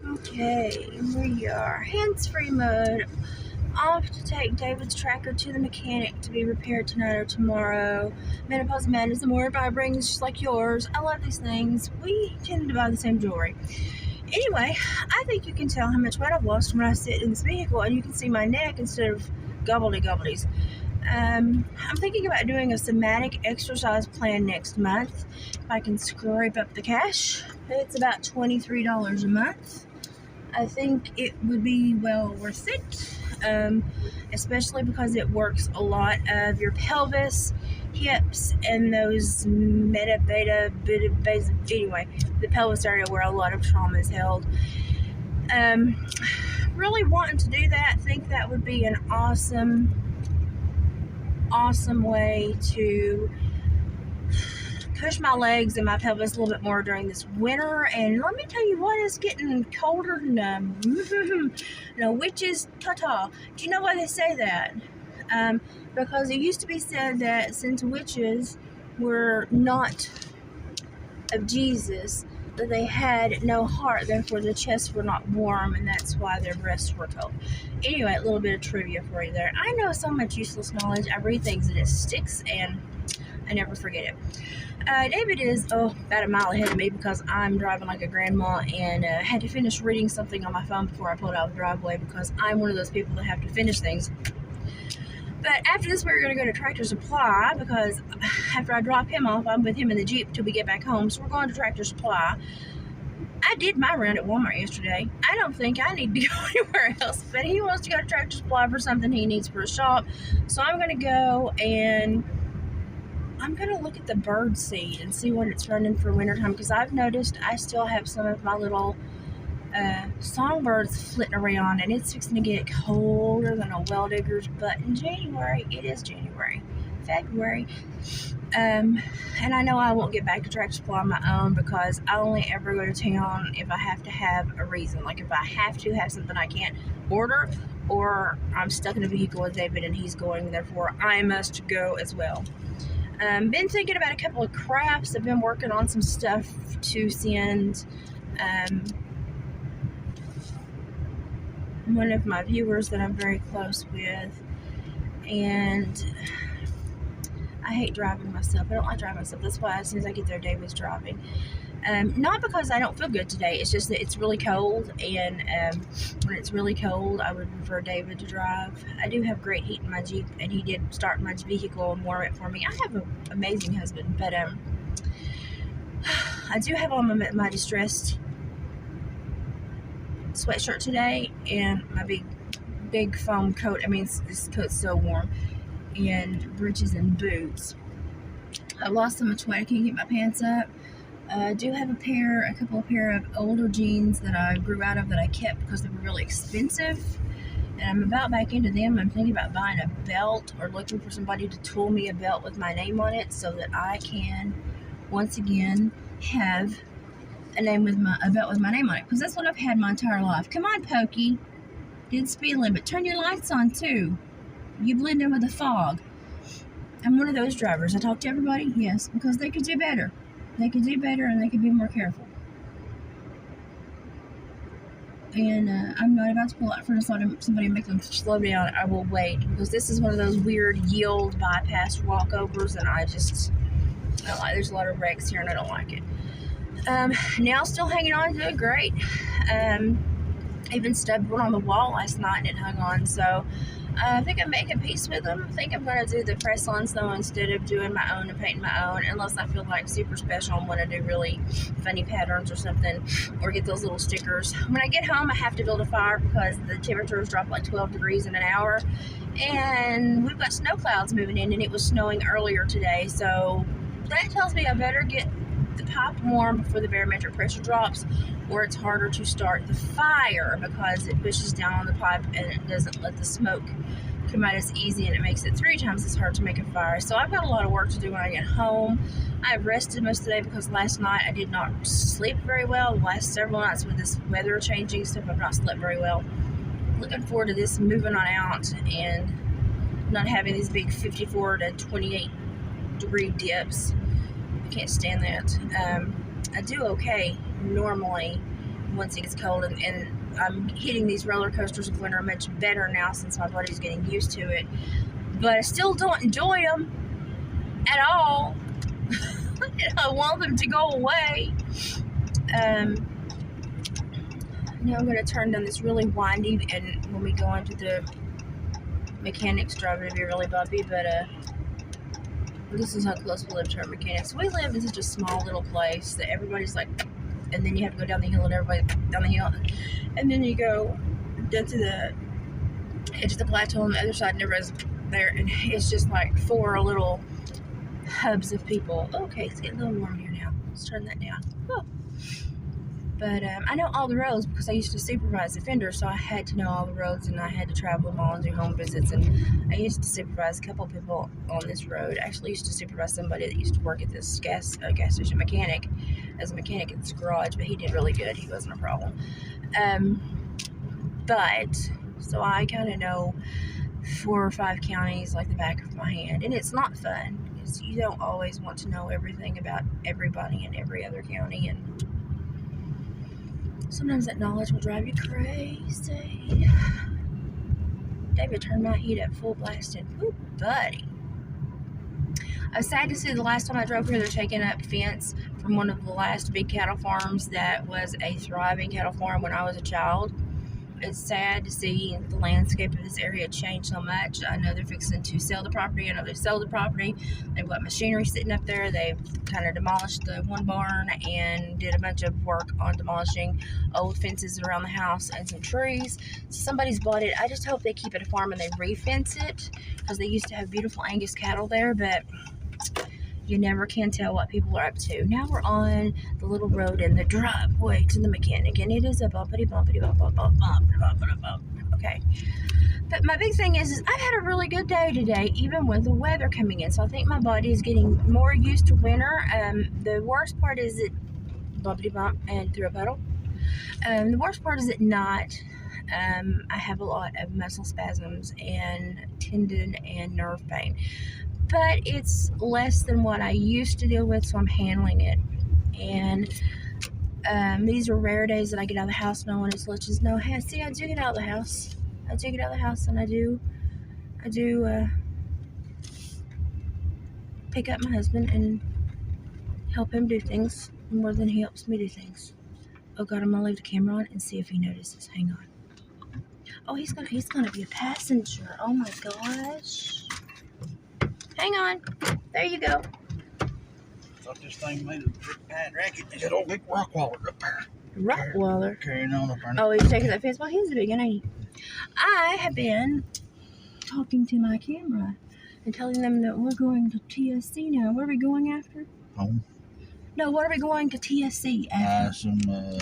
Okay, we are hands-free mode. Off to take David's tracker to the mechanic to be repaired tonight or tomorrow. Menopause Madness, the more vibe rings just like yours. I love these things. We tend to buy the same jewelry. Anyway, I think you can tell how much weight I've lost when I sit in this vehicle and you can see my neck instead of gobbledy-gobbledies. I'm thinking about doing a somatic exercise plan next month. If I can scrape up the cash, it's about $23 a month. I think it would be well worth it, especially because it works a lot of your pelvis, hips, and those anyway, the pelvis area where a lot of trauma is held. Really wanting to do that. Think that would be an awesome way to push my legs and my pelvis a little bit more during this winter. And let me tell you what, it's getting colder than witches ta-ta. Do you know why they say that? Because it used to be said that since witches were not of Jesus, that they had no heart, therefore their chests were not warm, and that's why their breasts were cold. Anyway, a little bit of trivia for you there. I know so much useless knowledge. I read things and it sticks, and I never forget it. David is about a mile ahead of me because I'm driving like a grandma, and had to finish reading something on my phone before I pulled out of the driveway because I'm one of those people that have to finish things. But after this, we're going to go to Tractor Supply because after I drop him off, I'm with him in the Jeep till we get back home. So we're going to Tractor Supply. I did my round at Walmart yesterday. I don't think I need to go anywhere else, but he wants to go to Tractor Supply for something he needs for a shop. So I'm going to go and I'm going to look at the bird seed and see what it's running for wintertime, because I've noticed I still have some of my little songbirds flitting around, and it's fixing to get colder than a well digger's butt in January. It is January, February, and I know I won't get back to Tractor Supply on my own because I only ever go to town if I have to have a reason, like if I have to have something I can't order, or I'm stuck in a vehicle with David and he's going, therefore I must go as well. Been thinking about a couple of crafts. I've been working on some stuff to send one of my viewers that I'm very close with, and I hate driving myself. I don't like driving myself. That's why as soon as I get there, David's driving. Not because I don't feel good today. It's just that it's really cold, and when it's really cold, I would prefer David to drive. I do have great heat in my Jeep, and he did start my vehicle and warm it for me. I have an amazing husband, but I do have on my distressed sweatshirt today and my big foam coat. I mean, this coat's so warm, and breeches and boots. I've lost so much weight I can't get my pants up. I do have a couple of pair of older jeans that I grew out of that I kept because they were really expensive, and I'm about back into them. I'm thinking about buying a belt or looking for somebody to tool me a belt with my name on it so that I can once again have a belt with my name on it, because that's what I've had my entire life. Come on, Pokey. Did speed limit. Turn your lights on too. You blend in with the fog. I'm one of those drivers. I talk to everybody, yes, because they could do better. They could do better, and they could be more careful. And I'm not about to pull out in front of somebody and make them slow down. I will wait, because this is one of those weird yield bypass walkovers, and I don't like. There's a lot of wrecks here, and I don't like it. Now still hanging on, doing great. Even stubbed one on the wall last night and it hung on, so I think I'm making peace with them. I think I'm going to do the press-ons though instead of doing my own and painting my own, unless I feel like super special and want to do really funny patterns or something, or get those little stickers. When I get home, I have to build a fire because the temperatures drop like 12 degrees in an hour, and we've got snow clouds moving in, and it was snowing earlier today, so that tells me I better get the pipe warm before the barometric pressure drops, or it's harder to start the fire because it pushes down on the pipe and it doesn't let the smoke come out as easy, and it makes it 3 times as hard to make a fire. So I've got a lot of work to do when I get home. I've rested most of the day because last night I did not sleep very well. The last several nights with this weather changing stuff, I've not slept very well. Looking forward to this moving on out and not having these big 54 to 28 degree dips. Can't stand that. I do okay normally once it gets cold, and I'm hitting these roller coasters of winter much better now since my body's getting used to it. But I still don't enjoy them at all. I want them to go away. Now I'm going to turn down this really windy, and when we go into the mechanics drive, it'll be really bumpy, but this is how close we live to our mechanics. We live in such a small little place that everybody's like, and then you have to go down the hill, and everybody down the hill, and then you go down to the edge of the plateau on the other side, and everybody's there, and it's just like 4 little hubs of people. Okay, it's getting a little warm here now. Let's turn that down. Oh. But I know all the roads because I used to supervise offenders, so I had to know all the roads, and I had to travel them all and do home visits. And I used to supervise a couple of people on this road. I actually used to supervise somebody that used to work at this gas station mechanic, as a mechanic at this garage, but he did really good. He wasn't a problem. But so I kind of know 4 or 5 counties like the back of my hand, and it's not fun because you don't always want to know everything about everybody in every other county, and sometimes that knowledge will drive you crazy. David turned my heat up full blasted. Ooh, buddy. I was sad to see the last time I drove here, they're taking up fence from one of the last big cattle farms that was a thriving cattle farm when I was a child. It's sad to see the landscape of this area change so much. I know they're fixing to sell the property. I know they sold the property. They've got machinery sitting up there. They've kind of demolished the one barn and did a bunch of work on demolishing old fences around the house and some trees. So somebody's bought it. I just hope they keep it a farm and they re-fence it, because they used to have beautiful Angus cattle there, but you never can tell what people are up to. Now we're on the little road in the driveway to the mechanic, and it is a bumpity bump. Okay. But my big thing is I've had a really good day today, even with the weather coming in. So I think my body is getting more used to winter. The worst part is it bumpity bump and through a puddle. The worst part is it not. I have a lot of muscle spasms and tendon and nerve pain. But it's less than what I used to deal with, so I'm handling it. And these are rare days that I get out of the house. No one is letting us know, hey, see, I do get out of the house. I do get out of the house, and I do pick up my husband and help him do things more than he helps me do things. Oh God, I'm gonna leave the camera on and see if he notices. Hang on. Oh, he's gonna be a passenger. Oh my gosh. Hang on. There you go. Thought this thing made a bad racket. There's that old big rock waller up there. Rock waller? Carrying on up there. Oh, he's taking that fence. Well, he's a big one, ain't he? I have been talking to my camera and telling them that we're going to TSC now. What are we going after? Home. No, what are we going to TSC after? A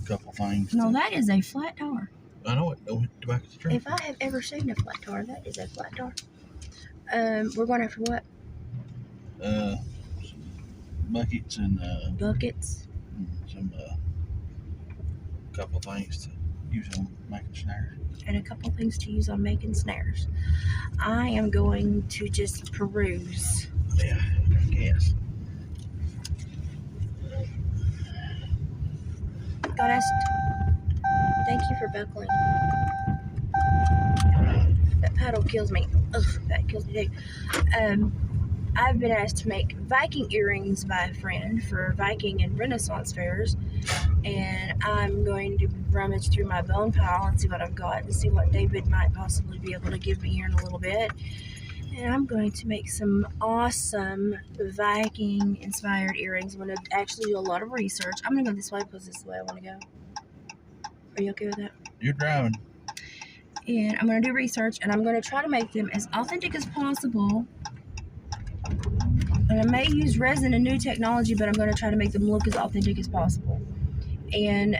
couple things. No, that is a flat tire. I know it. Go back to the truck. If I have ever seen a flat tire, that is a flat tire. We're going after what? Some buckets and buckets. Some couple things to use on making snares. And a couple things to use on making snares. I am going to just peruse. Yeah, I guess. Goddess, thank you for buckling. That paddle kills me. Ugh, that kills me too. I've been asked to make Viking earrings by a friend for Viking and Renaissance fairs, and I'm going to rummage through my bone pile and see what I've got and see what David might possibly be able to give me here in a little bit. And I'm going to make some awesome Viking inspired earrings. I'm going to actually do a lot of research. I'm going to go this way because this is the way I want to go. Are you okay with that? You're driving. And I'm going to do research, and I'm going to try to make them as authentic as possible. And I may use resin and new technology, but I'm going to try to make them look as authentic as possible. And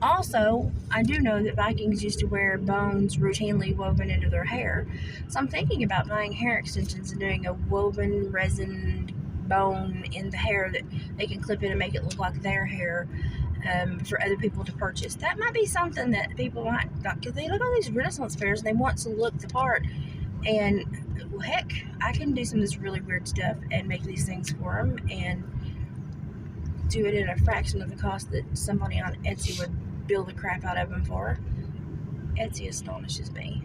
also, I do know that Vikings used to wear bones routinely woven into their hair. So I'm thinking about buying hair extensions and doing a woven resin bone in the hair that they can clip in and make it look like their hair for other people to purchase. That might be something that people might, because they look on these Renaissance fairs and they want to look the part. And well, heck, I can do some of this really weird stuff and make these things for them. And do it at a fraction of the cost that somebody on Etsy would bill the crap out of them for. Etsy astonishes me.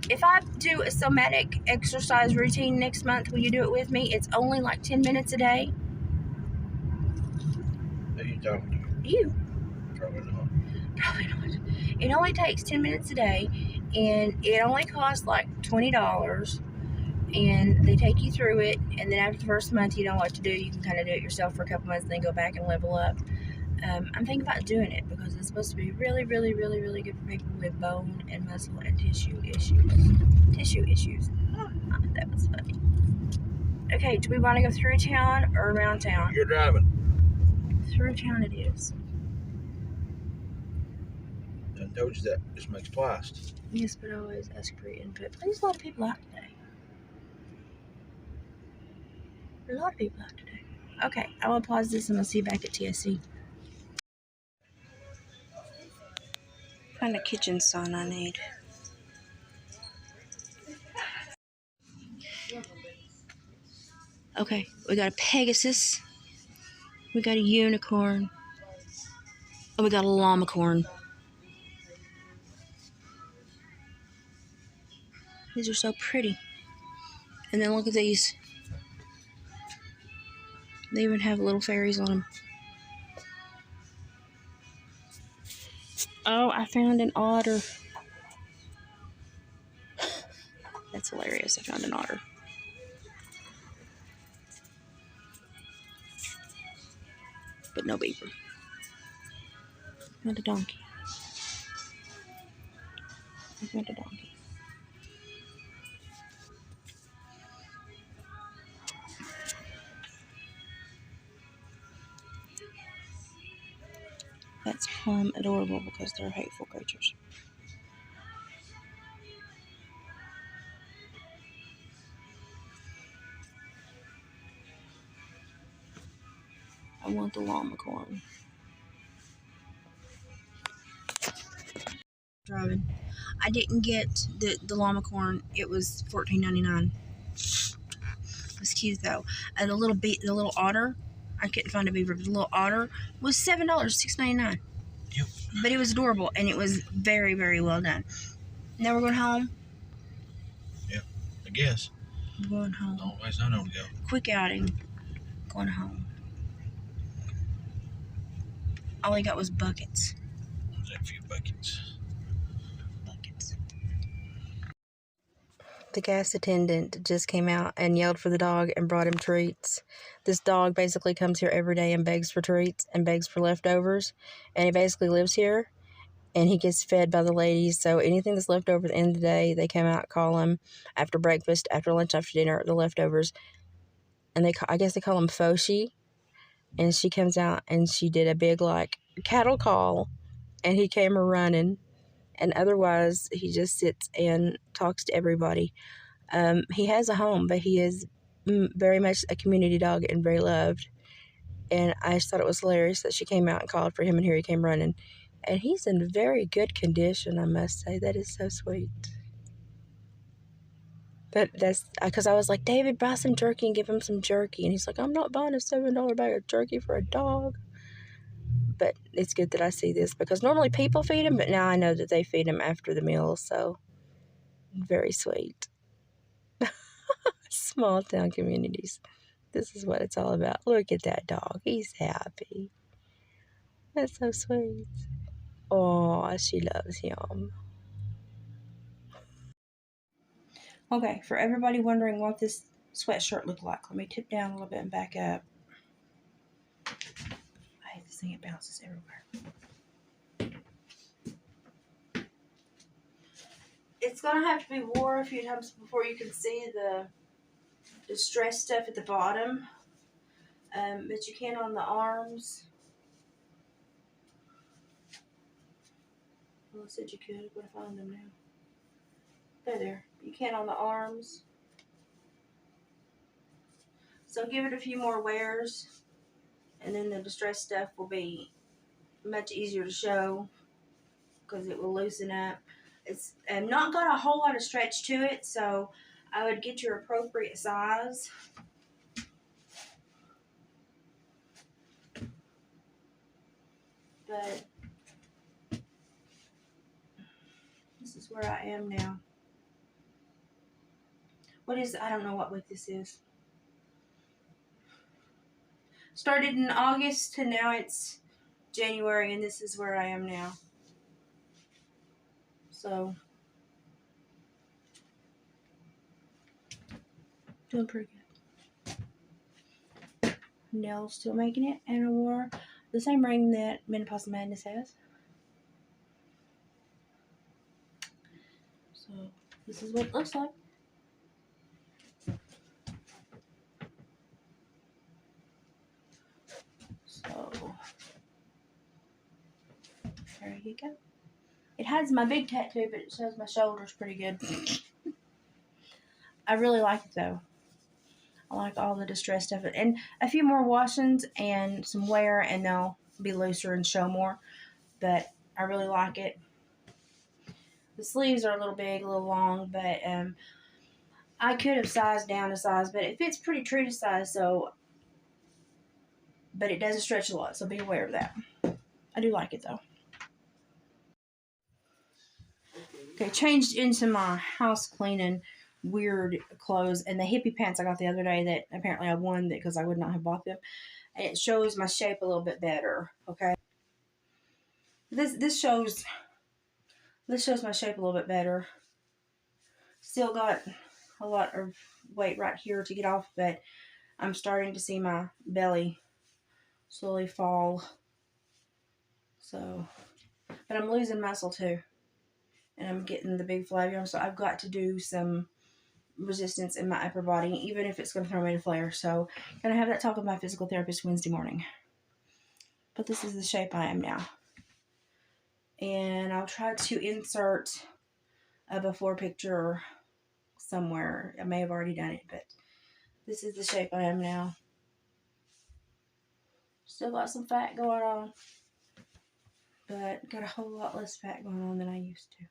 If I do a somatic exercise routine next month, will you do it with me? It's only like 10 minutes a day. Who you talking to? You. Probably not. Probably not. It only takes 10 minutes a day, and it only costs like $20. And they take you through it, and then after the first month, you know what to do. You can kind of do it yourself for a couple months, and then go back and level up. I'm thinking about doing it because it's supposed to be really, really, really, really good for people with bone and muscle and tissue issues. Tissue issues. Oh, that was funny. Okay, do we want to go through town or around town? You're driving. Through town it is. I told you that. This makes twice. Yes, but I always ask for your input. There's a lot of people out today. A lot of people out today. Okay, I will pause this and I'll see you back at TSC. Find a kitchen sign I need. Okay, we got a Pegasus. We got a unicorn. And we got a llamacorn. These are so pretty. And then look at these. They even have little fairies on them. Oh, I found an otter. That's hilarious. I found an otter. But no beaver. Not a donkey. I found a donkey. That's plumb adorable because they're hateful creatures. I want the llamacorn. Driving. I didn't get the llamacorn. It was $14.99. It was cute though. And the little otter, I couldn't find a beaver, but the little otter was $7, $6.99. Yep. But it was adorable and it was very, very well done. Now we're going home. Yep. I guess. We're going home. Long ways I know to go. Quick outing. Going home. All he got was buckets. There's a few buckets. The gas attendant just came out and yelled for the dog and brought him treats. This dog basically comes here every day and begs for treats and begs for leftovers. And he basically lives here and he gets fed by the ladies. So anything that's left over at the end of the day, they come out, call him after breakfast, after lunch, after dinner, the leftovers. And I guess they call him Foshi. And she comes out and she did a big like cattle call and he came running. And otherwise, he just sits and talks to everybody. He has a home, but he is very much a community dog and very loved. And I just thought it was hilarious that she came out and called for him, and here he came running. And he's in very good condition, I must say. That is so sweet. That's because I was like, David, buy some jerky and give him some jerky. And he's like, I'm not buying a $7 bag of jerky for a dog. But it's good that I see this because normally people feed him, but now I know that they feed him after the meal. So very sweet. Small town communities. This is what it's all about. Look at that dog. He's happy. That's so sweet. Oh, she loves him. Okay, for everybody wondering what this sweatshirt looked like, let me tip down a little bit and back up. I hate this thing. It bounces everywhere. It's going to have to be worn a few times before you can see the distressed stuff at the bottom. But you can on the arms. Well, I said you could. I'm going to find them now. They're there. You can on the arms. So give it a few more wears. And then the distressed stuff will be much easier to show. Because it will loosen up. It's not got a whole lot of stretch to it. So I would get your appropriate size. But this is where I am now. I don't know what week this is. Started in August and now it's January, and this is where I am now. So, doing pretty good. Nails still making it, and I wore the same ring that Menopause Madness has. So, this is what it looks like. So, there you go. It hides my big tattoo, but it shows my shoulders pretty good. I really like it though. I like all the distressed stuff. And a few more washings and some wear, and they'll be looser and show more. But I really like it. The sleeves are a little big, a little long, but I could have sized down a size, but it fits pretty true to size, so, but it doesn't stretch a lot, so be aware of that. I do like it though. Okay, changed into my house cleaning weird clothes, and the hippie pants I got the other day that apparently I won because I would not have bought them. And it shows my shape a little bit better, okay? This shows my shape a little bit better. Still got a lot of weight right here to get off, but I'm starting to see my belly slowly fall. So, but I'm losing muscle too. And I'm getting the big flabby arms, so I've got to do some resistance in my upper body, even if it's going to throw me to flare. So, I'm going to have that talk with my physical therapist Wednesday morning. But this is the shape I am now. And I'll try to insert a before picture somewhere. I may have already done it, but this is the shape I am now. Still got some fat going on, but got a whole lot less fat going on than I used to.